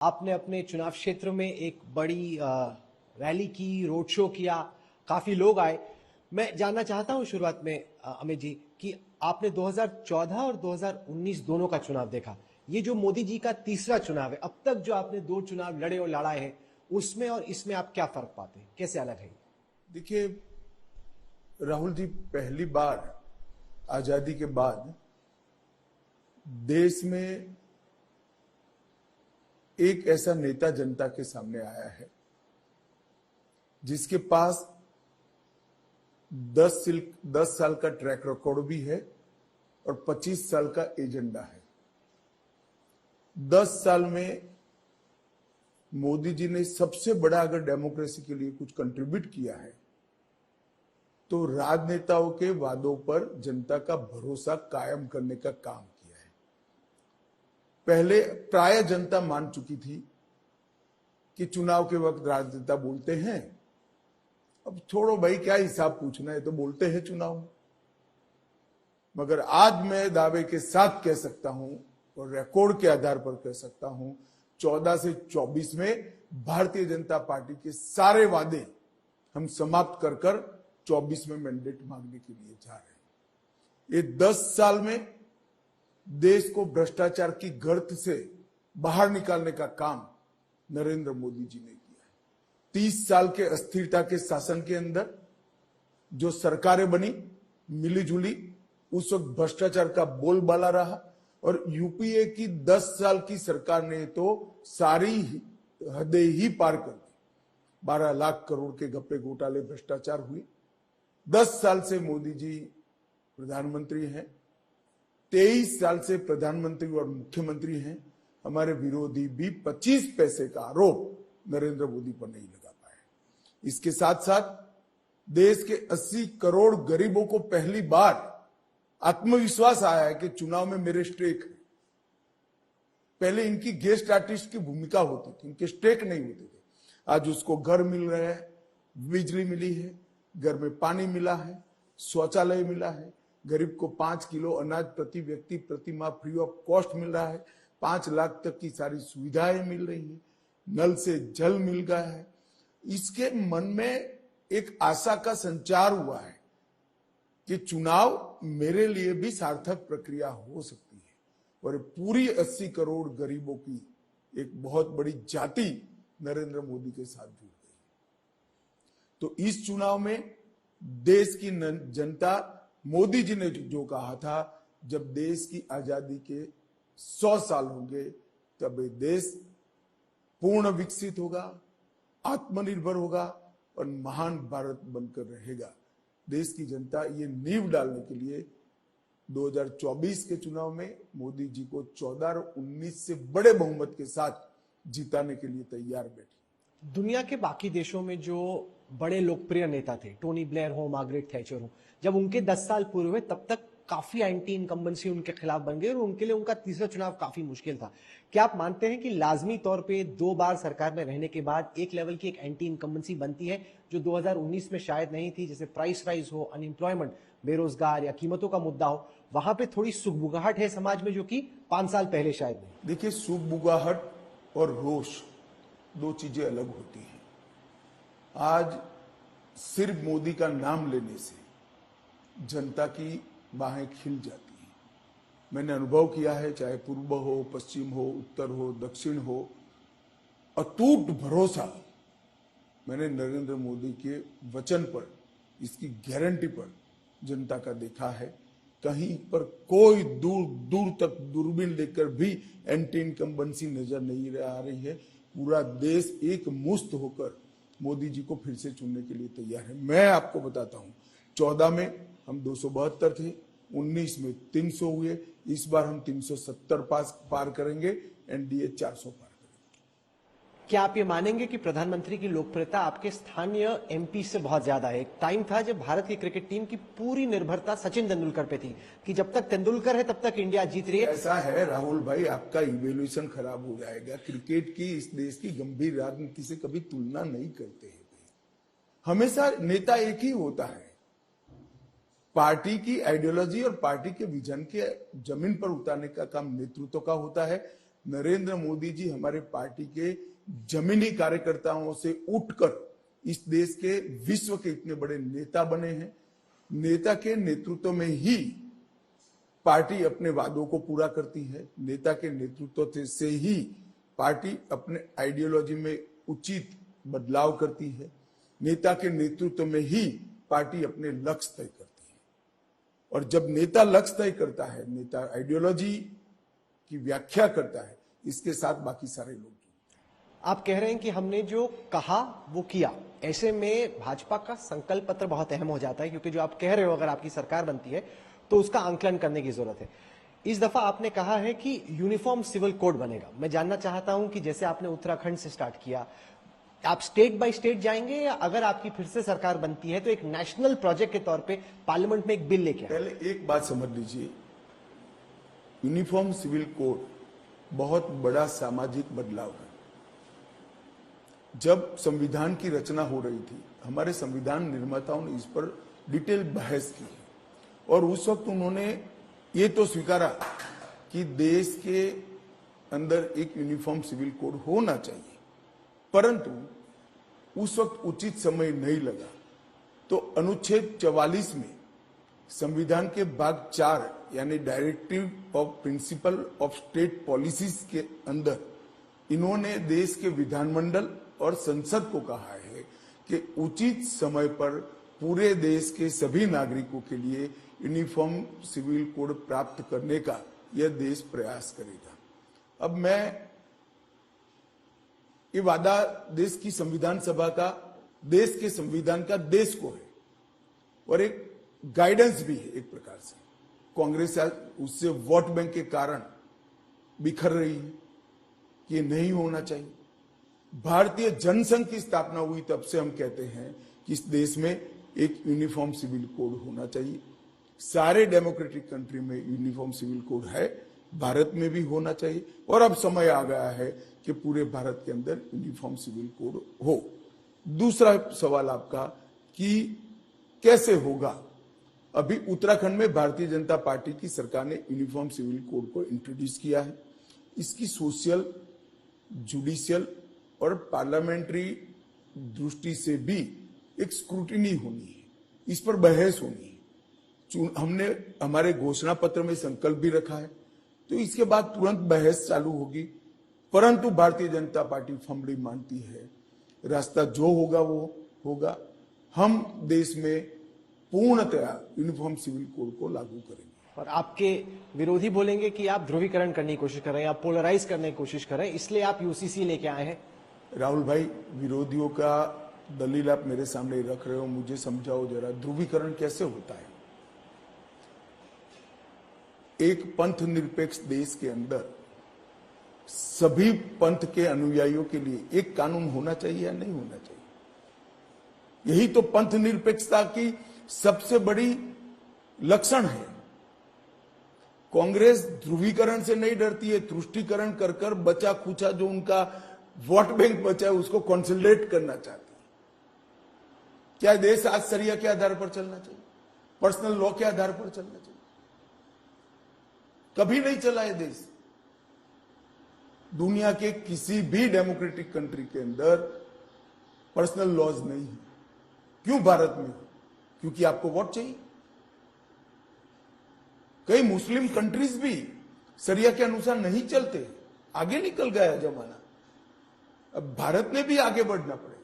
आपने अपने चुनाव क्षेत्र में एक बड़ी रैली की, रोड शो किया, काफी लोग आए। मैं जानना चाहता हूं शुरुआत में अमित जी कि आपने 2014 और 2019 दोनों का चुनाव देखा। ये जो मोदी जी का तीसरा चुनाव है, अब तक जो आपने दो चुनाव लड़े और लड़ाए हैं, उसमें और इसमें आप क्या फर्क पाते हैं, कैसे अलग है? देखिए राहुल जी, पहली बार आजादी के बाद देश में एक ऐसा नेता जनता के सामने आया है जिसके पास 10 साल का ट्रैक रिकॉर्ड भी है और 25 साल का एजेंडा है। 10 साल में मोदी जी ने सबसे बड़ा अगर डेमोक्रेसी के लिए कुछ कंट्रीब्यूट किया है तो राजनेताओं के वादों पर जनता का भरोसा कायम करने का काम किया है। पहले प्राय जनता मान चुकी थी कि चुनाव के वक्त राजनेता बोलते हैं, अब छोड़ो भाई क्या हिसाब पूछना है, तो बोलते हैं चुनाव में। मगर आज मैं दावे के साथ कह सकता हूं और रिकॉर्ड के आधार पर कह सकता हूं, 14 से 24 में भारतीय जनता पार्टी के सारे वादे हम समाप्त कर 24 में मैंडेट मांगने के लिए जा रहे हैं। ये 10 साल में देश को भ्रष्टाचार की गर्त से बाहर निकालने का काम नरेंद्र मोदी जी ने किया है। 30 साल के अस्थिरता के शासन के अंदर जो सरकारें बनी मिली जुली, उस वक्त भ्रष्टाचार का बोलबाला रहा और यूपीए की 10 साल की सरकार ने तो सारी हदें ही पार कर दी। 12 लाख करोड़ के गप्पे घोटाले भ्रष्टाचार हुए। 10 साल से मोदी जी प्रधानमंत्री हैं, 23 साल से प्रधानमंत्री और मुख्यमंत्री हैं। हमारे विरोधी भी 25 पैसे का आरोप नरेंद्र मोदी पर नहीं लगा पाए। इसके साथ साथ देश के 80 करोड़ गरीबों को पहली बार आत्मविश्वास आया है कि चुनाव में मेरे स्टेक है। पहले इनकी गेस्ट आर्टिस्ट की भूमिका होती थी, इनके स्टेक नहीं होते थे। आज उसको घर मिल रहे हैं, बिजली मिली है, घर में पानी मिला है, शौचालय मिला है, गरीब को 5 किलो अनाज प्रति व्यक्ति प्रति माह फ्री ऑफ कॉस्ट मिल रहा है, 5 लाख तक की सारी सुविधाएं मिल रही है, नल से जल मिल गया है। इसके मन में एक आशा का संचार हुआ है कि चुनाव मेरे लिए भी सार्थक प्रक्रिया हो सकती है और पूरी 80 करोड़ गरीबों की एक बहुत बड़ी जाति नरेंद्र मोदी के साथ जुड़ गई। तो इस चुनाव में देश की जनता, मोदी जी ने जो कहा था, जब देश की आजादी के 100 साल होंगे तब ये देश पूर्ण विकसित होगा, आत्मनिर्भर होगा और महान भारत बनकर रहेगा। देश की जनता ये नींव डालने के लिए 2024 के चुनाव में मोदी जी को 14 और 19 से बड़े बहुमत के साथ जिताने के लिए तैयार बैठी। दुनिया के बाकी देशों में जो बड़े लोकप्रिय नेता थे, टोनी ब्लेयर हो, मार्गरेट थैचर हो, जब उनके 10 साल पूरे हुए तब तक काफी एंटी इनकम्बेंसी उनके खिलाफ बन गई और उनके लिए उनका तीसरा चुनाव काफी मुश्किल था। क्या आप मानते हैं कि लाजमी तौर पे 2 बार सरकार में रहने के बाद एक लेवल की एक एंटी इनकम्बेंसी बनती है जो 2019 में शायद नहीं थी, जैसे प्राइस राइज हो, अनएम्प्लॉयमेंट, बेरोजगार या कीमतों का मुद्दा हो, वहां पे थोड़ी सुगबुगाहट है समाज में जो कि 5 साल पहले शायद नहीं? देखिए, सुगबुगाहट और रोष 2 चीजें अलग होती हैं। आज सिर्फ मोदी का नाम लेने से जनता की बाहें खिल जाती हैं। मैंने अनुभव किया है, चाहे पूर्व हो, पश्चिम हो, उत्तर हो, दक्षिण हो, अटूट भरोसा मैंने नरेंद्र मोदी के वचन पर, इसकी गारंटी पर जनता का देखा है। कहीं पर कोई दूर दूर तक दूरबीन लेकर भी एंटी इनकम्बेंसी नजर नहीं आ रही है। पूरा देश एक मुश्त होकर मोदी जी को फिर से चुनने के लिए तैयार है। मैं आपको बताता हूं, 14 में हम 272 थे, 19 में 300 हुए, इस बार हम 370 पार करेंगे, एनडीए 400 पार करेंगे। क्या आप ये मानेंगे कि प्रधानमंत्री की लोकप्रियता आपके स्थानीय एमपी से बहुत ज्यादा है? एक टाइम था जब भारत की क्रिकेट टीम की पूरी निर्भरता सचिन तेंदुलकर पे थी कि जब तक तेंदुलकर है तब तक इंडिया जीत रही है। ऐसा है राहुल भाई, आपका इवेल्यूएशन खराब हो जाएगा। क्रिकेट की इस देश की गंभीर राजनीति से कभी तुलना नहीं करते हैं। हमेशा नेता एक ही होता है। पार्टी की आइडियोलॉजी और पार्टी के विजन के जमीन पर उतारने का काम नेतृत्व का होता है। नरेंद्र मोदी जी हमारे पार्टी के जमीनी कार्यकर्ताओं से उठकर इस देश के विश्व के इतने बड़े नेता बने हैं। नेता के नेतृत्व में ही पार्टी अपने वादों को पूरा करती है। नेता के नेतृत्व से ही पार्टी अपने आइडियोलॉजी में उचित बदलाव करती है। नेता के नेतृत्व में ही पार्टी अपने लक्ष्य तय करती है। और जब नेता लक्ष्य तय करता है, नेता आइडियोलॉजी की व्याख्या करता है, इसके साथ बाकी सारे लोग। आप कह रहे हैं कि हमने जो कहा वो किया, ऐसे में भाजपा का संकल्प पत्र बहुत अहम हो जाता है, क्योंकि जो आप कह रहे हो अगर आपकी सरकार बनती है तो उसका आंकलन करने की जरूरत है। इस दफा आपने कहा है कि यूनिफॉर्म सिविल कोड बनेगा। मैं जानना चाहता हूं कि जैसे आपने उत्तराखंड से स्टार्ट किया, आप स्टेट बाय स्टेट जाएंगे या अगर आपकी फिर से सरकार बनती है तो एक नेशनल प्रोजेक्ट के तौर पे पार्लियामेंट में एक बिल लेके आए? पहले एक बात समझ लीजिए, यूनिफॉर्म सिविल कोड बहुत बड़ा सामाजिक बदलाव है। जब संविधान की रचना हो रही थी, हमारे संविधान निर्माताओं ने इस पर डिटेल बहस की और उस वक्त उन्होंने ये तो स्वीकारा कि देश के अंदर एक यूनिफॉर्म सिविल कोड होना चाहिए, परंतु उस वक्त उचित समय नहीं लगा। तो अनुच्छेद 44 में संविधान के भाग 4 यानी directive of principle of state policies के अंदर इन्होंने देश के विधानमंडल और संसद को कहा है कि उचित समय पर पूरे देश के सभी नागरिकों के लिए यूनिफॉर्म सिविल कोड प्राप्त करने का यह देश प्रयास करेगा। अब मैं ये वादा देश की संविधान सभा का, देश के संविधान का देश को है और एक गाइडेंस भी है। एक प्रकार से कांग्रेस उससे वोट बैंक के कारण बिखर रही है कि ये नहीं होना चाहिए। भारतीय जनसंघ की स्थापना हुई तब से हम कहते हैं कि इस देश में एक यूनिफॉर्म सिविल कोड होना चाहिए। सारे डेमोक्रेटिक कंट्री में यूनिफॉर्म सिविल कोड है, भारत में भी होना चाहिए और अब समय आ गया है कि पूरे भारत के अंदर यूनिफॉर्म सिविल कोड हो। दूसरा सवाल आपका कि कैसे होगा। अभी उत्तराखंड में भारतीय जनता पार्टी की सरकार ने यूनिफॉर्म सिविल कोड को इंट्रोड्यूस किया है। इसकी सोशल, जुडिशियल और पार्लियामेंट्री दृष्टि से भी एक स्क्रूटिनी होनी है, इस पर बहस होनी है। हमने हमारे घोषणा पत्र में संकल्प भी रखा है, तो इसके बाद तुरंत बहस चालू होगी, परंतु भारतीय जनता पार्टी फर्मली मानती है रास्ता जो होगा वो होगा। हम देश में पूर्णतया यूनिफॉर्म सिविल कोड को लागू करेंगे। और आपके विरोधी बोलेंगे कि आप ध्रुवीकरण करने की कोशिश कर रहे हैं, आप पोलराइज करने की कोशिश कर रहे हैं, इसलिए आप यूसीसी लेके आए हैं। राहुल भाई, विरोधियों का दलील आप मेरे सामने रख रहे हो, मुझे समझाओ जरा, ध्रुवीकरण कैसे होता है? एक पंथ निरपेक्ष देश के अंदर सभी पंथ के अनुयायियों के लिए एक कानून होना चाहिए या नहीं होना चाहिए? यही तो पंथ निरपेक्षता की सबसे बड़ी लक्षण है। कांग्रेस ध्रुवीकरण से नहीं डरती है, तुष्टीकरण कर कर बचा खुचा जो उनका वोट बैंक बचा है उसको कंसोलिडेट करना चाहती है। क्या देश आज शरिया के आधार पर चलना चाहिए? पर्सनल लॉ के आधार पर चलना चाहिए? कभी नहीं चला है देश। दुनिया के किसी भी डेमोक्रेटिक कंट्री के अंदर पर्सनल लॉज नहीं है। क्यों भारत में? क्योंकि आपको वोट चाहिए। कई मुस्लिम कंट्रीज भी शरिया के अनुसार नहीं चलते, आगे निकल गया जमाना। अब भारत में भी आगे बढ़ना पड़ेगा।